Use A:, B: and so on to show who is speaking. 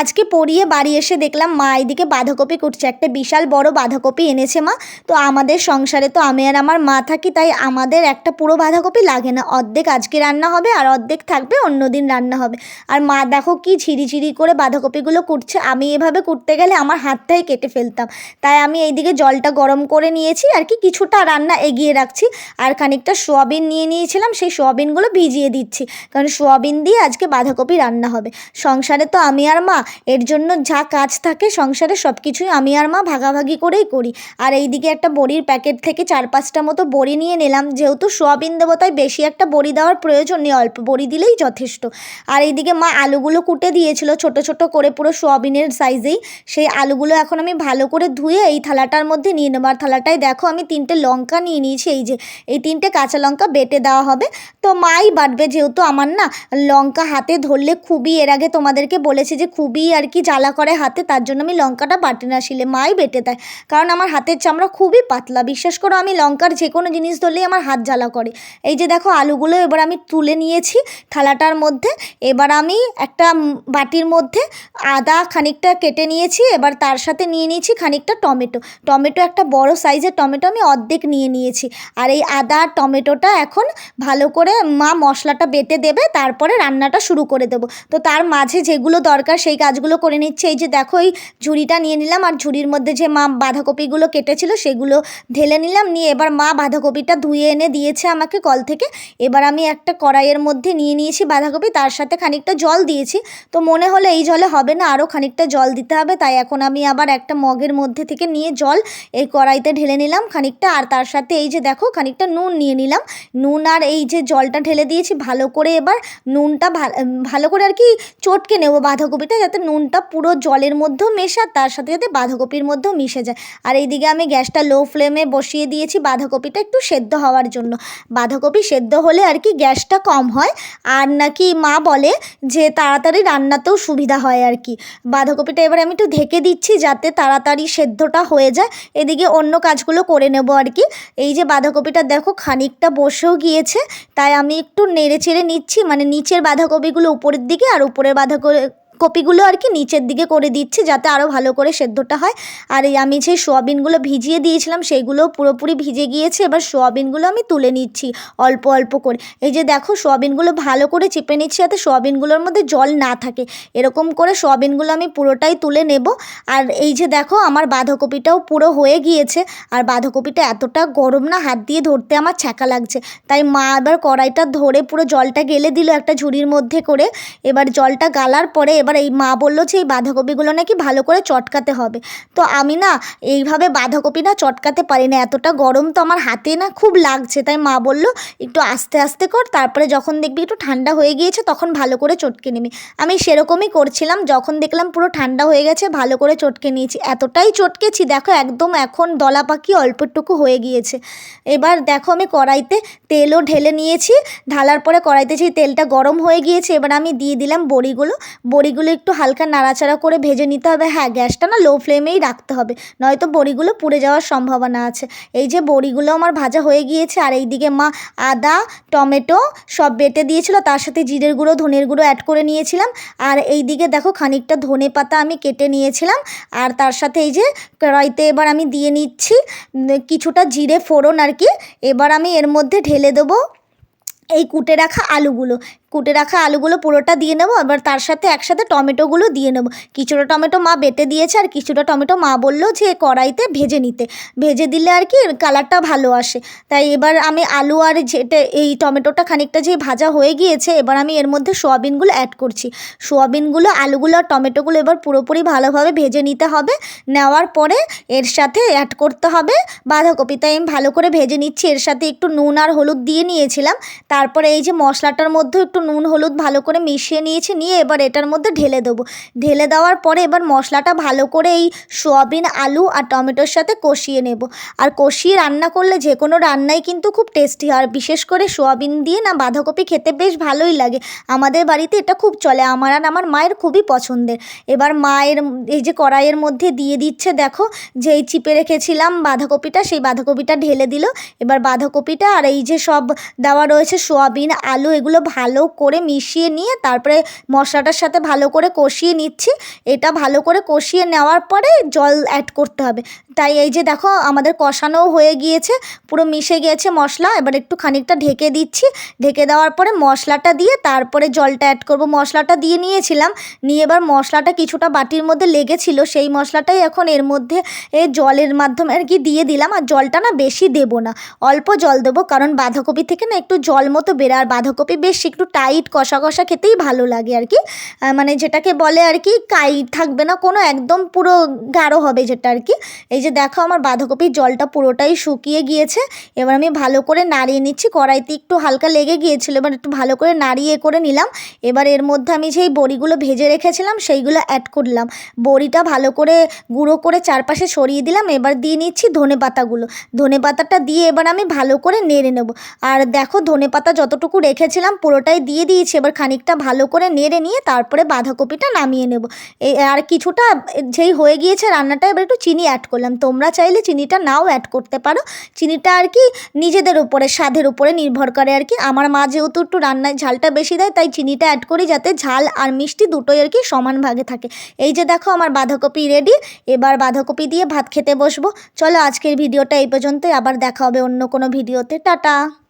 A: আজকে পড়িয়ে বাড়ি এসে দেখলাম মা এদিকে বাঁধাকপি কুটছে। একটা বিশাল বড় বাঁধাকপি এনেছে মা। তো আমাদের সংসারে তো আমি আর আমার মা থাকি, তাই আমাদের একটা পুরো বাঁধাকপি লাগে না। অর্ধেক আজকে রান্না হবে আর অর্ধেক থাকবে, অন্য দিন রান্না হবে। আর মা দেখো কি ঝিরিঝিরি করে বাঁধাকপিগুলো কুটছে। আমি এভাবে কুটতে গেলে আমার হাতটাই কেটে ফেলতাম। তাই আমি এইদিকে জলটা গরম করে নিয়েছি আর কি, কিছুটা রান্না এগিয়ে রাখছি। আর খানিকটা সোয়াবিন নিয়ে নিয়েছিলাম, সেই সোয়াবিনগুলো ভিজিয়ে দিচ্ছি, কারণ সোয়াবিন দিয়ে আজকে বাঁধাকপি রান্না হবে। সংসারে তো আমি আর মা, এর জন্য যা কাজ থাকে সংসারে সব কিছুই আমি আর মা ভাগাভাগি করেই করি। আর এইদিকে একটা বড়ির প্যাকেট থেকে 4-5টা মতো বড়ি নিয়ে নিলাম। যেহেতু সোয়াবিন দেবো তাই বেশি একটা বড়ি দেওয়ার প্রয়োজন নেই, অল্প বড়ি দিলেই যথেষ্ট। আর এইদিকে মা আলুগুলো কুটে দিয়েছিল ছোট ছোট করে, পুরো সোয়াবিনের সাইজেই। সেই আলুগুলো এখন আমি ভালো করে ধুয়ে এই থালাটার মধ্যে নিয়ে নেবো। আর থালাটায় দেখো আমি 3টে লঙ্কা নিয়ে নিয়েছি। এই 3টে কাঁচা লঙ্কা বেটে দেওয়া হবে। তো মাই বাটবে, যেহেতু আমার না লঙ্কা হাতে ধরলে খুবই, এর আগে তোমাদেরকে বলেছি যে খুবই আর কি জ্বালা করে হাতে, তার জন্য আমি লঙ্কাটা বাটি না, শিলে মাই বেটে দেয়। কারণ আমার হাতের চামড়া খুবই পাতলা, বিশ্বাস করো আমি লঙ্কার যে কোনো জিনিস ধরলেই আমার হাত জ্বালা করে। এই যে দেখো আলুগুলো এবার আমি তুলে নিয়েছি থালাটার মধ্যে। এবার আমি একটা বাটির মধ্যে আদা খানিকটা কেটে নিয়েছি। এবার তার সাথে নিয়ে নিয়েছি খানিকটা টমেটো একটা বড় সাইজের টমেটো আমি অর্ধেক নিয়ে নিয়েছি। আর এই আদা আর টমেটোটা এখন ভালো করে মা মশলাটা বেটে দেবে, তারপরে রান্নাটা শুরু করে দেবো। তো তার মাঝে যেগুলো দরকার সেই কাজগুলো করে নিচ্ছে। এই যে দেখো এই ঝুড়িটা নিয়ে নিলাম, আর ঝুড়ির মধ্যে যে মা বাঁধাকপিগুলো কেটেছিল সেগুলো ঢেলে নিলাম। নিয়ে এবার মা বাঁধাকপিটা ধুয়ে এনে দিয়েছে আমাকে কল থেকে। এবার আমি একটা কড়াইয়ের মধ্যে নিয়ে নিয়েছি বাঁধাকপি, তার সাথে খানিকটা জল দিয়েছি। তো মনে হলো এই জলে হবে না, আরও খানিকটা জল দিতে হবে। তাই এখন আমি আবার একটা মগের মধ্যে থেকে নিয়ে জল এই কড়াইতে ঢেলে নিলাম খানিকটা। আর তার সাথে এই যে দেখো খানিকটা নুন নিয়ে নিলাম। নুন আর এই যে জলটা ঢেলে দিয়েছি ভালো করে। এবার নুনটা ভালো করে আর কি চটকে নেবো বাঁধাকপিটা, যাতে নুনটা পুরো জলের মধ্যেও মেশায়, তার সাথে যাতে বাঁধাকপির মধ্যেও মিশে যায়। আর এইদিকে আমি গ্যাসটা লো ফ্লেমে বসিয়ে দিয়েছি বাঁধাকপিটা একটু সেদ্ধ হওয়ার জন্য। বাঁধাকপি সেদ্ধ হলে আর কি গ্যাসটা কম হয়, আর নাকি মা বলে যে তাড়াতাড়ি রান্নাতেও সুবিধা হয় আর কি। বাঁধাকপিটা এবার আমি একটু ঢেকে দিচ্ছি যাতে তাড়াতাড়ি সেদ্ধটা হয়ে যায়। এদিকে অন্য কাজগুলো করে নেব আর কি। এই যে বাঁধাকপিটা দেখো খানিকটা বসেও গিয়েছে, তাই আমি একটু নেড়ে চেড়ে নিচ্ছি, মানে নিচের বাঁধাকপিগুলো উপরের দিকে আর উপরের কপিগুলো আর কি নিচের দিকে করে দিচ্ছি, যাতে আরও ভালো করে সেদ্ধটা হয়। আর এই আমি যে সোয়াবিনগুলো ভিজিয়ে দিয়েছিলাম সেইগুলোও পুরোপুরি ভিজে গিয়েছে। এবার সোয়াবিনগুলো আমি তুলে নিচ্ছি অল্প অল্প করে। এই যে দেখো সোয়াবিনগুলো ভালো করে চেপে নিচ্ছি যাতে সোয়াবিনগুলোর মধ্যে জল না থাকে। এরকম করে সোয়াবিনগুলো আমি পুরোটাই তুলে নেব। আর এই যে দেখো আমার বাঁধাকপিটাও পুরো হয়ে গিয়েছে। আর বাঁধাকপিটা এতটা গরম না, হাত দিয়ে ধরতে আমার ছ্যাঁকা লাগছে। তাই মা এবার কড়াইটা ধরে পুরো জলটা গেলে দিল একটা ঝুড়ির মধ্যে করে। এবার জলটা গালার পরে এবার এই মা বললো যে এই বাঁধাকপিগুলো নাকি ভালো করে চটকাতে হবে। তো আমি না এইভাবে বাঁধাকপি না চটকাতে পারি না, এতটা গরম তো আমার হাতে না খুব লাগছে। তাই মা বললো একটু আস্তে আস্তে কর, তারপরে যখন দেখবি একটু ঠান্ডা হয়ে গিয়েছে তখন ভালো করে চটকে নিবি। আমি সেরকমই করছিলাম, যখন দেখলাম পুরো ঠান্ডা হয়ে গেছে ভালো করে চটকে নিয়েছি। এতটাই চটকেছি দেখো একদম এখন দলা পাকি অল্পটুকু হয়ে গিয়েছে। এবার দেখো আমি কড়াইতে তেলও ঢেলে নিয়েছি। ঢালার পরে কড়াইতে সেই তেলটা গরম হয়ে গিয়েছে। এবার আমি দিয়ে দিলাম বড়িগুলো একটু হালকা নাড়াচাড়া করে ভেজে নিতে হবে। হ্যাঁ, গ্যাসটা না লো ফ্লেমেই রাখতে হবে, নয়তো বড়িগুলো পুড়ে যাওয়ার সম্ভাবনা আছে। এই যে বড়িগুলো আমার ভাজা হয়ে গিয়েছে। আর এইদিকে মা আদা টমেটো সব বেটে দিয়েছিল, তার সাথে জিরের গুঁড়ো ধনের গুঁড়ো অ্যাড করে নিয়েছিলাম। আর এইদিকে দেখো খানিকটা ধনে পাতা আমি কেটে নিয়েছিলাম। আর তার সাথে এই যে কড়াইতে এবার আমি দিয়ে নিচ্ছি কিছুটা জিরে ফোড়ন আর কি। এবার আমি এর মধ্যে ঢেলে দেবো এই কুটে রাখা আলুগুলো পুরোটা দিয়ে নেবো। এবার তার সাথে একসাথে টমেটোগুলো দিয়ে নেবো। কিছুটা টমেটো মা বেটে দিয়েছে, আর কিছুটা টমেটো মা বললো যে কড়াইতে ভেজে দিলে আর কি কালারটা ভালো আসে। তাই এবার আমি আলু আর যেটা এই টমেটোটা খানিকটা যে ভাজা হয়ে গিয়েছে, এবার আমি এর মধ্যে সোয়াবিনগুলো অ্যাড করছি। সোয়াবিনগুলো আলুগুলো আর টমেটোগুলো এবার পুরোপুরি ভালোভাবে ভেজে নিতে হবে। নেওয়ার পরে এর সাথে অ্যাড করতে হবে বাঁধাকপি। তাই আমি ভালো করে ভেজে নিচ্ছি। এর সাথে একটু নুন আর হলুদ দিয়ে নিয়েছিলাম। তারপরে এই যে মশলাটার মধ্যেও একটু নুন হলুদ ভালো করে মিশিয়ে নিয়ে এবার এটার মধ্যে ঢেলে দেবো। ঢেলে দেওয়ার পরে এবার মশলাটা ভালো করে এই সোয়াবিন আলু আর টমেটোর সাথে কষিয়ে নেব। আর কষিয়ে রান্না করলে যে কোনো রান্নাই কিন্তু খুব টেস্টি হয়। বিশেষ করে সোয়াবিন দিয়ে না বাঁধাকপি খেতে বেশ ভালোই লাগে। আমাদের বাড়িতে এটা খুব চলে, আমার আর আমার মায়ের খুবই পছন্দের। এবার মায়ের এই যে কড়াইয়ের মধ্যে দিয়ে দিচ্ছে দেখো যেই চিপে রেখেছিলাম বাঁধাকপিটা, সেই বাঁধাকপিটা ঢেলে দিল। এবার বাঁধাকপিটা আর এই যে সব দেওয়া রয়েছে সোয়াবিন আলু, এগুলো ভালো করে মিশিয়ে নিয়ে তারপরে মশলাটার সাথে ভালো করে কষিয়ে নিচ্ছি। এটা ভালো করে কষিয়ে নেওয়ার পরে জল অ্যাড করতে হবে। তাই এই যে দেখো আমাদের কষানোও হয়ে গিয়েছে, পুরো মিশে গিয়েছে মশলা। এবার একটু খানিকটা ঢেকে দিচ্ছি, ঢেকে দেওয়ার পরে মশলাটা দিয়ে তারপরে জলটা অ্যাড করব। মশলাটা দিয়ে নিয়েছিলাম, নিয়ে এবার মশলাটা কিছুটা বাটির মধ্যে লেগেছিল, সেই মশলাটাই এখন এর মধ্যে জলের মাধ্যমে আর কি দিয়ে দিলাম। আর জলটা না বেশি দেবো না, অল্প জল দেবো, কারণ বাঁধাকপি থেকে না একটু জল মতো বেরোয়। আর বাঁধাকপি বেশ একটু টাইট কষা কষা খেতেই ভালো লাগে আর কি, মানে যেটাকে বলে আর কি কাই থাকবে না কোনো, একদম পুরো গাঢ় হবে যেটা আর কি। এই যে দেখো আমার বাঁধাকপির জলটা পুরোটাই শুকিয়ে গিয়েছে। এবার আমি ভালো করে নাড়িয়ে নিচ্ছি, কড়াইতে একটু হালকা লেগে গিয়েছিল, এবার একটু ভালো করে নাড়িয়ে করে নিলাম। এবার এর মধ্যে আমি যেই বড়িগুলো ভেজে রেখেছিলাম সেইগুলো অ্যাড করলাম। বড়িটা ভালো করে গুঁড়ো করে চারপাশে ছড়িয়ে দিলাম। এবার দিয়ে নিচ্ছি ধনেপাতাগুলো, ধনেপাতাটা দিয়ে এবার আমি ভালো করে নেড়ে নেব। আর দেখো ধনেপাতা যতটুকু রেখেছিলাম পুরোটাই দিয়ে দিয়েছি। এবার খানিকটা ভালো করে নেড়ে নিয়ে তারপরে বাঁধাকপিটা নামিয়ে নেব। আর কিছুটা যেই হয়ে গিয়েছে রান্নাটা, এবার একটু চিনি অ্যাড করলাম। তোমরা চাইলে চিনিটা নাও অ্যাড করতে পারো, চিনিটা আর কি নিজেদের উপরে স্বাদের উপরে নির্ভর করে আর কি। আমার মা যেহেতু একটু রান্নায় ঝালটা বেশি দেয়, তাই চিনিটা অ্যাড করি যাতে ঝাল আর মিষ্টি দুটোই আর কি সমান ভাগে থাকে। এই যে দেখো আমার বাঁধাকপি রেডি, এবার বাঁধাকপি দিয়ে ভাত খেতে বসবো। চলো আজকের ভিডিওটা এই পর্যন্তই, আবার দেখা হবে অন্য কোনো ভিডিওতে। টাটা।